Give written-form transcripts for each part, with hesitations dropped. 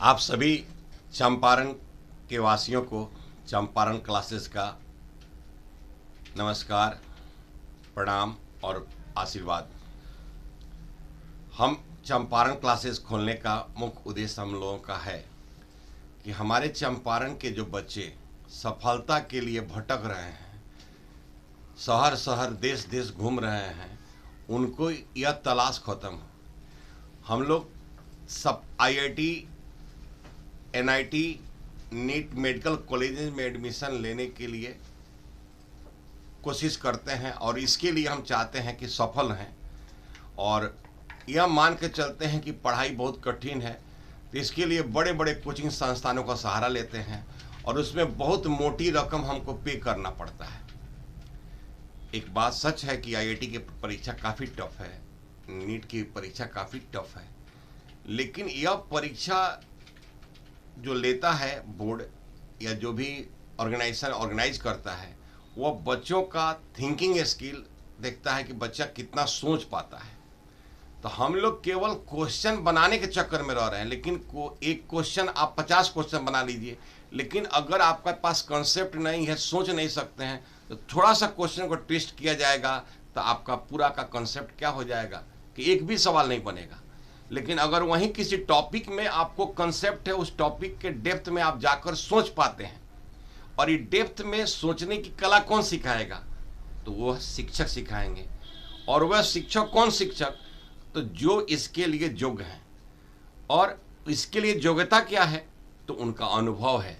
आप सभी चंपारण के वासियों को चंपारण क्लासेस का नमस्कार, प्रणाम और आशीर्वाद। हम चंपारण क्लासेस खोलने का मुख्य उद्देश्य हम लोगों का है कि हमारे चंपारण के जो बच्चे सफलता के लिए भटक रहे हैं, शहर शहर देश देश घूम रहे हैं, उनको यह तलाश खत्म हो। हम लोग सब IIT, NIT, NEET medical colleges में एडमिशन लेने के लिए कोशिश करते हैं और इसके लिए हम चाहते हैं कि सफल हैं और यह मान के चलते हैं कि पढ़ाई बहुत कठिन है, तो इसके लिए बड़े बड़े कोचिंग संस्थानों का सहारा लेते हैं और उसमें बहुत मोटी रकम हमको पे करना पड़ता है। एक बात सच है कि आईआईटी की परीक्षा काफ़ी टफ है, नीट की परीक्षा काफ़ी टफ है, लेकिन यह परीक्षा जो लेता है बोर्ड या जो भी ऑर्गेनाइजेशन ऑर्गेनाइज करता है, वह बच्चों का थिंकिंग स्किल देखता है कि बच्चा कितना सोच पाता है। तो हम लोग केवल क्वेश्चन बनाने के चक्कर में रह रहे हैं, लेकिन एक क्वेश्चन आप 50 क्वेश्चन बना लीजिए, लेकिन अगर आपके पास कंसेप्ट नहीं है, सोच नहीं सकते हैं, तो थोड़ा सा क्वेश्चन को ट्विस्ट किया जाएगा तो आपका पूरा का कंसेप्ट क्या हो जाएगा कि एक भी सवाल नहीं बनेगा। लेकिन अगर वहीं किसी टॉपिक में आपको कंसेप्ट है, उस टॉपिक के डेप्थ में आप जाकर सोच पाते हैं, और ये डेप्थ में सोचने की कला कौन सिखाएगा? तो वह शिक्षक सिखाएंगे। और वह शिक्षक कौन शिक्षक? तो जो इसके लिए योग्य हैं। और इसके लिए योग्यता क्या है? तो उनका अनुभव है,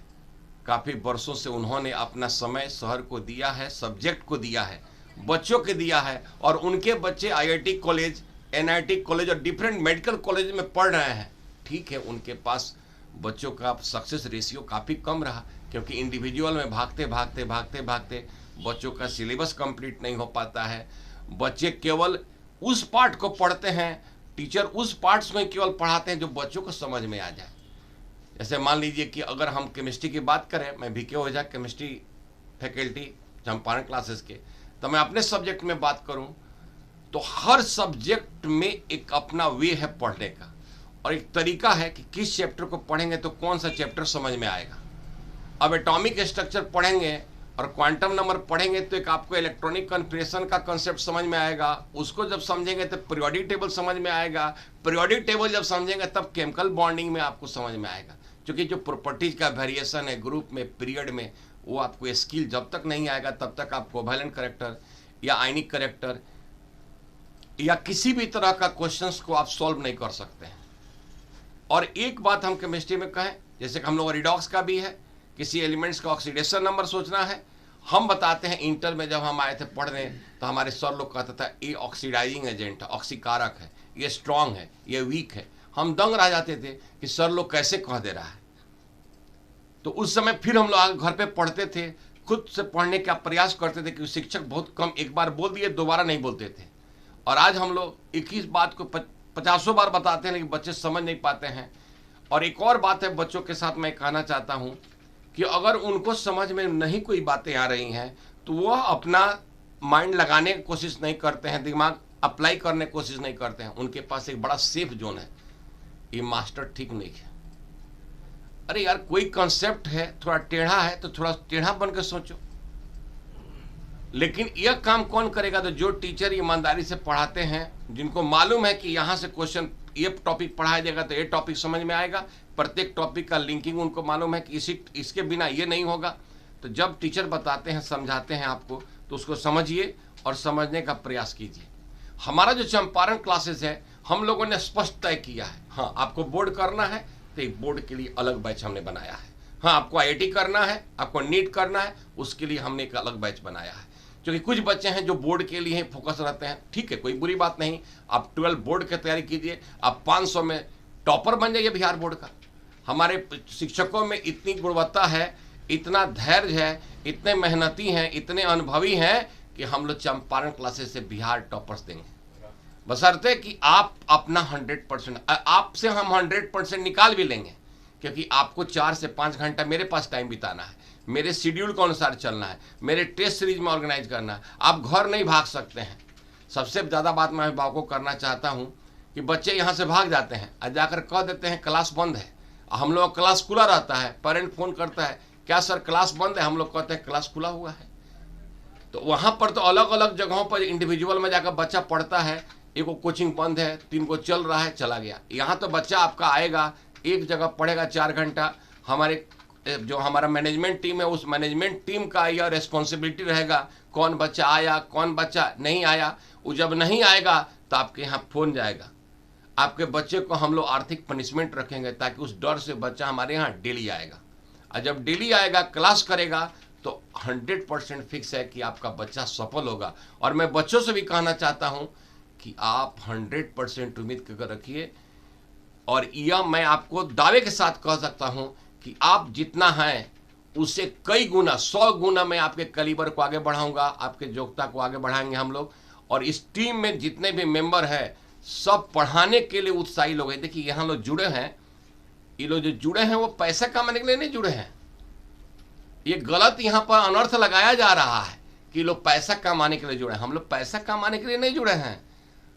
काफ़ी वर्षों से उन्होंने अपना समय शहर को दिया है, सब्जेक्ट को दिया है, बच्चों के दिया है, और उनके बच्चे आईआईटी कॉलेज, एनआईटी कॉलेज और डिफरेंट मेडिकल कॉलेज में पढ़ रहे हैं। ठीक है, उनके पास बच्चों का सक्सेस रेशियो काफ़ी कम रहा, क्योंकि इंडिविजुअल में भागते भागते भागते भागते बच्चों का सिलेबस कंप्लीट नहीं हो पाता है। बच्चे केवल उस पार्ट को पढ़ते हैं, टीचर उस पार्ट्स में केवल पढ़ाते हैं जो बच्चों को समझ में आ जाए। जैसे मान लीजिए कि अगर हम केमिस्ट्री की बात करें, मैं बीके ओझा केमिस्ट्री फैकल्टी चंपारण क्लासेस के, तो मैं अपने सब्जेक्ट में बात करूं तो हर सब्जेक्ट में एक अपना वे है पढ़ने का, और एक तरीका है कि किस चैप्टर को पढ़ेंगे तो कौन सा चैप्टर समझ में आएगा। अब एटॉमिक स्ट्रक्चर पढ़ेंगे और क्वांटम नंबर पढ़ेंगे तो एक आपको इलेक्ट्रॉनिक कन्फिग्रेशन का कंसेप्ट समझ में आएगा, उसको जब समझेंगे तो पीरियोडिक टेबल समझ में आएगा, पीरियोडिक टेबल जब समझेंगे तब केमिकल बॉन्डिंग में आपको समझ में आएगा, क्योंकि जो प्रॉपर्टीज का वेरिएशन है ग्रुप में, पीरियड में, वो आपको स्किल जब तक नहीं आएगा तब तक आप कोवैलेंट करेक्टर या आयनिक करेक्टर या किसी भी तरह का क्वेश्चंस को आप सॉल्व नहीं कर सकते हैं। और एक बात हम केमिस्ट्री में कहें, जैसे कि हम लोग रिडॉक्स का भी है, किसी एलिमेंट्स का ऑक्सीडेशन नंबर सोचना है, हम बताते हैं इंटर में जब हम आए थे पढ़ने तो हमारे सर लोग कहते थे ये ऑक्सीडाइजिंग एजेंट है, ऑक्सीकारक है, ये स्ट्रांग है, ये वीक है। हम दंग रह जाते थे कि सर लोग कैसे कह दे रहा है। तो उस समय फिर हम लोग आगे घर पे पढ़ते थे, खुद से पढ़ने का प्रयास करते थे, क्योंकि शिक्षक बहुत कम, एक बार बोल दिए दोबारा नहीं बोलते थे। और आज हम लोग एक ही बात को 50 बार बताते हैं, लेकिन बच्चे समझ नहीं पाते हैं। और एक और बात है, बच्चों के साथ मैं कहना चाहता हूं कि अगर उनको समझ में नहीं कोई बातें आ रही हैं तो वह अपना माइंड लगाने की कोशिश नहीं करते हैं, दिमाग अप्लाई करने की कोशिश नहीं करते हैं। उनके पास एक बड़ा सेफ जोन है, ये मास्टर ठीक नहीं है। अरे यार, कोई कंसेप्ट है, थोड़ा टेढ़ा है तो थोड़ा टेढ़ा बन के सोचो। लेकिन यह काम कौन करेगा? तो जो टीचर ईमानदारी से पढ़ाते हैं, जिनको मालूम है कि यहाँ से क्वेश्चन, ये टॉपिक पढ़ाया जाएगा तो ये टॉपिक समझ में आएगा, प्रत्येक टॉपिक का लिंकिंग उनको मालूम है कि इसके बिना ये नहीं होगा। तो जब टीचर बताते हैं, समझाते हैं आपको, तो उसको समझिए और समझने का प्रयास कीजिए। हमारा जो चंपारण क्लासेस है, हम लोगों ने स्पष्ट तय किया है, हाँ आपको बोर्ड करना है तो एक बोर्ड के लिए अलग बैच हमने बनाया है। हाँ, आपको आईआईटी करना है, आपको नीट करना है, उसके लिए हमने एक अलग बैच बनाया है। क्योंकि कुछ बच्चे हैं जो बोर्ड के लिए फोकस रहते हैं, ठीक है, कोई बुरी बात नहीं, आप 12 बोर्ड की तैयारी कीजिए, आप 500 में टॉपर बन जाइए बिहार बोर्ड का। हमारे शिक्षकों में इतनी गुणवत्ता है, इतना धैर्य है, इतने मेहनती हैं, इतने अनुभवी हैं कि हम लोग चंपारण क्लासेस से बिहार टॉपर्स देंगे, बशर्ते कि आप अपना 100%, आपसे हम 100% निकाल भी लेंगे, क्योंकि आपको 4 से 5 घंटा मेरे पास टाइम बिताना है, मेरे शेड्यूल के अनुसार चलना है, मेरे टेस्ट सीरीज में ऑर्गेनाइज करना है। आप घर नहीं भाग सकते हैं। सबसे ज़्यादा बात मैं अभिभावकों को करना चाहता हूँ कि बच्चे यहाँ से भाग जाते हैं और जाकर कह देते हैं क्लास बंद है, हम लोग क्लास खुला रहता है, पेरेंट फोन करता है, क्या सर क्लास बंद है? हम लोग कहते हैं क्लास खुला हुआ है। तो वहां पर तो अलग अलग जगहों पर इंडिविजुअल में जाकर बच्चा पढ़ता है, एक को कोचिंग बंद है, 3 को चल रहा है, चला गया। यहाँ तो बच्चा आपका आएगा, एक जगह पढ़ेगा 4 घंटा। जो हमारा मैनेजमेंट टीम है, उस मैनेजमेंट टीम का यह रिस्पॉन्सिबिलिटी रहेगा कौन बच्चा आया, कौन बच्चा नहीं आया। वो जब नहीं आएगा तो आपके यहाँ फोन जाएगा, आपके बच्चे को हम लोग आर्थिक पनिशमेंट रखेंगे, ताकि उस डर से बच्चा हमारे यहाँ डेली आएगा। और जब डेली आएगा, क्लास करेगा, तो 100% फिक्स है कि आपका बच्चा सफल होगा। और मैं बच्चों से भी कहना चाहता हूं कि आप 100% उम्मीद करके रखिए। और यह मैं आपको दावे के साथ कह सकता हूं कि आप जितना हैं उससे कई गुना, 100 गुना मैं आपके कैलिबर को आगे बढ़ाऊंगा, आपके योग्यता को आगे बढ़ाएंगे हम लोग। और इस टीम में जितने भी मेंबर हैं, सब पढ़ाने के लिए उत्साही लोग हैं। देखिए यहाँ लोग जुड़े हैं, ये लोग जो जुड़े हैं वो पैसा कमाने के लिए नहीं जुड़े हैं। ये गलत यहाँ पर अनर्थ लगाया जा रहा है कि लोग पैसा कमाने के लिए जुड़े हैं। हम लोग पैसा कमाने के लिए नहीं जुड़े हैं।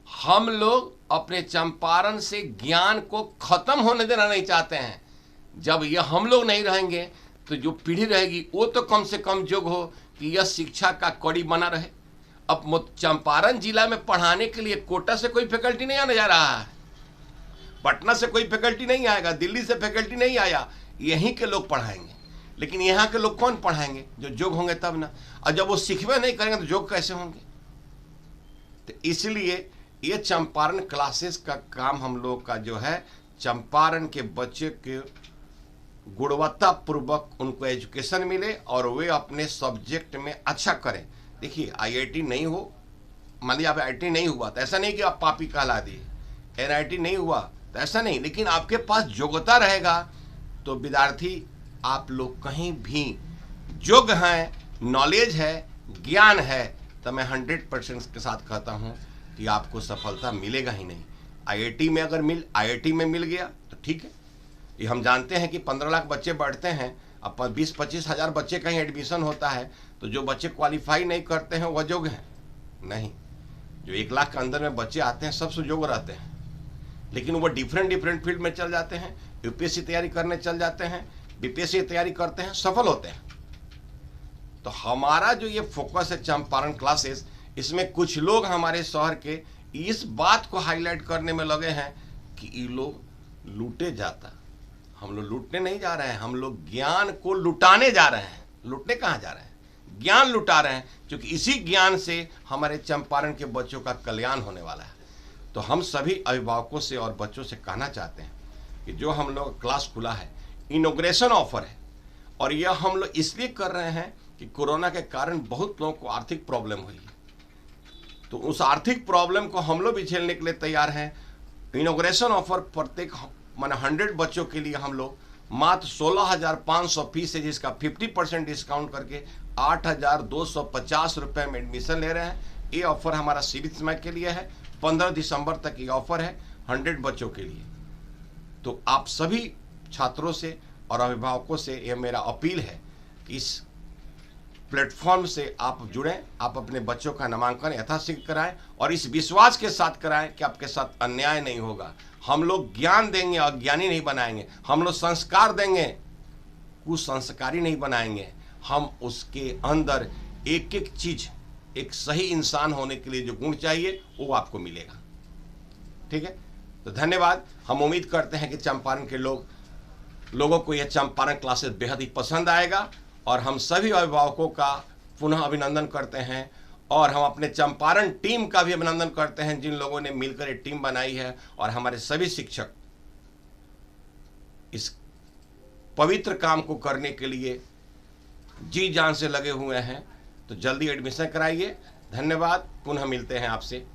हम लोग अपने चंपारण से ज्ञान को खत्म होने देना नहीं चाहते हैं। जब ये हम लोग नहीं रहेंगे तो जो पीढ़ी रहेगी वो तो कम से कम योग्य हो कि यह शिक्षा का कड़ी बना रहे। अब चंपारण जिला में पढ़ाने के लिए कोटा से कोई फैकल्टी नहीं आने जा रहा है, पटना से कोई फैकल्टी नहीं आएगा, दिल्ली से फैकल्टी नहीं आया, यहीं के लोग पढ़ाएंगे। लेकिन यहाँ के लोग कौन पढ़ाएंगे? जो जोग होंगे तब ना। और जब वो सीखवे नहीं करेंगे तो जोग कैसे होंगे? तो इसलिए ये चंपारण क्लासेस का काम हम लोग का जो है, चंपारण के बच्चे के गुणवत्ता पूर्वक उनको एजुकेशन मिले और वे अपने सब्जेक्ट में अच्छा करें। देखिए IIT नहीं हो, मान लीजिए आप IIT नहीं हुआ तो ऐसा नहीं कि आप पापी कहला दिए, NIT नहीं हुआ तो ऐसा नहीं, लेकिन आपके पास योग्यता रहेगा तो विद्यार्थी आप लोग कहीं भी योग्य हैं, नॉलेज है, ज्ञान है, तो मैं 100% के साथ कहता हूं कि आपको सफलता मिलेगा ही नहीं। IIT में अगर IIT में मिल गया तो ठीक है। ये हम जानते हैं कि 15 लाख बच्चे बढ़ते हैं, अब 20-25 हज़ार बच्चे कहीं एडमिशन होता है, तो जो बच्चे क्वालिफाई नहीं करते हैं वह योग्य हैं नहीं। जो 1 लाख के अंदर में बच्चे आते हैं सब योग्य रहते हैं, लेकिन वो डिफरेंट फील्ड में चल जाते हैं, UPSC तैयारी करने चल जाते हैं, BPSC की तैयारी करते हैं, सफल होते हैं। तो हमारा जो ये फोकस है चंपारण क्लासेस, इसमें कुछ लोग हमारे शहर के इस बात को हाईलाइट करने में लगे हैं कि ये लोग लूटे जाता। हम लोग लूटने नहीं जा रहे हैं, हम लोग ज्ञान को लुटाने जा रहे हैं। लूटने कहाँ जा रहे हैं? ज्ञान लुटा रहे हैं, क्योंकि इसी ज्ञान से हमारे चंपारण के बच्चों का कल्याण होने वाला है। तो हम सभी अभिभावकों से और बच्चों से कहना चाहते हैं कि जो हम लोग क्लास खुला है, इनॉग्रेशन ऑफर है, और यह हम लोग इसलिए कर रहे हैं कि कोरोना के कारण बहुत लोगों को आर्थिक प्रॉब्लम हुई है। तो उस आर्थिक प्रॉब्लम को हम लोग भी झेलने के लिए तैयार हैं। इनॉग्रेशन ऑफर प्रत्येक 100 बच्चों के लिए हम लोग मात्र 16,500 फीस है, जिसका 50% डिस्काउंट करके 8,250 रुपये में एडमिशन ले रहे हैं। ये ऑफर हमारा सीमित समय के लिए है, 15 दिसंबर तक ये ऑफर है 100 बच्चों के लिए। तो आप सभी छात्रों से और अभिभावकों से यह मेरा अपील है कि इस प्लेटफॉर्म से आप जुड़ें, आप अपने बच्चों का नामांकन यथाशीघ्र कराएं और इस विश्वास के साथ कराएं कि आपके साथ अन्याय नहीं होगा। हम लोग ज्ञान देंगे, अज्ञानी नहीं बनाएंगे। हम लोग संस्कार देंगे, कुसंस्कारी नहीं बनाएंगे। हम उसके अंदर एक एक चीज, एक सही इंसान होने के लिए जो गुण चाहिए वो आपको मिलेगा। ठीक है, तो धन्यवाद। हम उम्मीद करते हैं कि चंपारण के लोगों को यह चंपारण क्लासेस बेहद ही पसंद आएगा, और हम सभी अभिभावकों का पुनः अभिनंदन करते हैं, और हम अपने चंपारण टीम का भी अभिनंदन करते हैं जिन लोगों ने मिलकर ये टीम बनाई है। और हमारे सभी शिक्षक इस पवित्र काम को करने के लिए जी जान से लगे हुए हैं। तो जल्दी एडमिशन कराइए। धन्यवाद, पुनः मिलते हैं आपसे।